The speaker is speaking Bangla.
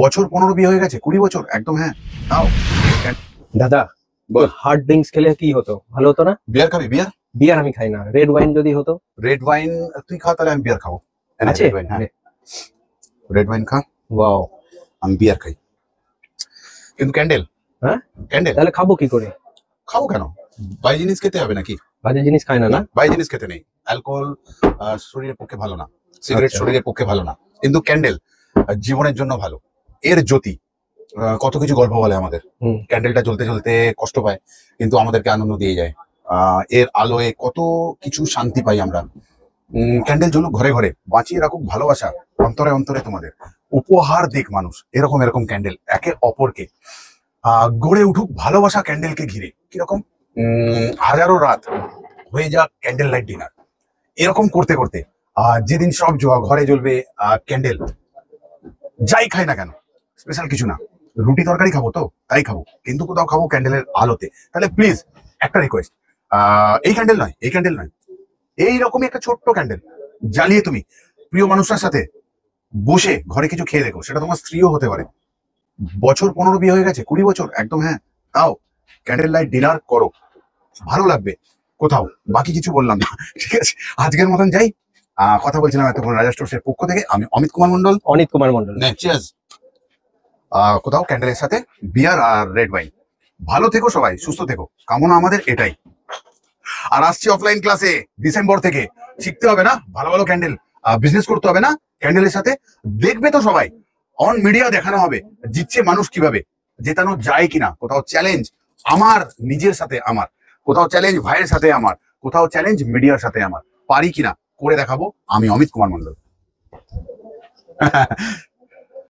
বছর 15 বিয়ে হয়ে গেছে, 20 বছর একদম। হ্যাঁ তাও দাদা বল। হার্ড ড্রিঙ্কস খেলে কি হতো, ভালো হতো না? বিয়ার খাবি? বিয়ার বিয়ার আমি খাই না, রেড ওয়াইন যদি হতো। রেড ওয়াইন তুই খা, তাহলে আমি বিয়ার খাবো। আছে? রেড ওয়াইন, হ্যাঁ রেড ওয়াইন খা, ওয়াও। আমি বিয়ার খাই। কিন্তু ক্যান্ডেল, হ্যাঁ ক্যান্ডেল তাহলে খাবো কি করে? খাবো কেন? বাই জিনিস খেতে হবে নাকি? বাজে জিনিস খাই না না? বাই জিনিস খেতে নেই। অ্যালকোহল শরীরের পক্ষে ভালো না, সিগারেট আচ্ছা। শরীরের পক্ষে ভালো না, কিন্তু ক্যান্ডেল জীবনের জন্য ভালো। এর জ্যোতি কত কিছু গল্প বলে আমাদের। হুম। ক্যান্ডেলটা জ্বলতে জ্বলতে কষ্ট পায়, কিন্তু আমাদেরকে আনন্দ দিয়ে যায়। এর আলোয় কত কিছু শান্তি পাই আমরা। ক্যান্ডেল জ্বলুক ঘরে ঘরে, বাঁচিয়ে রাখুক ভালোবাসা অন্তরে অন্তরে তোমাদের। উপহার দিক মানুষ এরকম এরকম ক্যান্ডেল একে অপরকে। গড়ে উঠুক ভালোবাসা ক্যান্ডেলকে ঘিরে। কিরকম? হাজারো রাত হয়ে যাক ক্যান্ডেল লাইট ডিনার, এরকম করতে করতে যেদিন সব ঘরে জ্বলবে ক্যান্ডেল, যাই খাই না কেন, স্পেশাল কিছু না, রুটি তরকারি খাবো তো তাই খাবো, কিন্তু কোথাও খাবো ক্যান্ডেলের আলোতে। তাহলে প্লিজ একটা রিকোয়েস্ট, এই ক্যান্ডেল নয়, এই ক্যান্ডেল নয়, এইরকমই একটা ছোট্ট ক্যান্ডেল জ্বালিয়ে তুমি প্রিয় মানুষটার সাথে বসে ঘরে কিছু খেয়ে দেখো। সেটা তোমার স্ত্রীও হতে পারে। বছর 15 বিয়ে হয়ে গেছে, 20 বছর একদম। হ্যাঁ তাও ক্যান্ডেল লাইট ডিনার করো, ভালো লাগবে কোথাও। বাকি কিছু বললাম না, ঠিক আছে? আজকের মতন যাই। কথা বলছিলাম এতক্ষণ রাজা স্টোর্সের পক্ষ থেকে, আমি অমিত কুমার মন্ডল। অনিত কুমার মন্ডল। চিয়ার্স। কোথাও ক্যান্ডেলের সাথে বিয়ার আর রেড ওয়াইন। ভালো থেকো সবাই, সুস্থ থেকো, কামনা আমাদের এটাই। আর আসছি অফলাইন ক্লাসে ডিসেম্বর থেকে। শিখতে হবে না ভালো ভালো ক্যান্ডেল, বিজনেস করতে হবে না ক্যান্ডেলের সাথে। দেখবে তো সবাই, অন মিডিয়া দেখানো হবে জিতছে মানুষ কিভাবে, জেতানো যায় কিনা। কোথাও চ্যালেঞ্জ আমার নিজের সাথে, আমার কোথাও চ্যালেঞ্জ ভাইয়ের সাথে, আমার কোথাও চ্যালেঞ্জ মিডিয়ার সাথে, আমার পারি কিনা করে দেখাবো। আমি অমিত কুমার মন্ডল।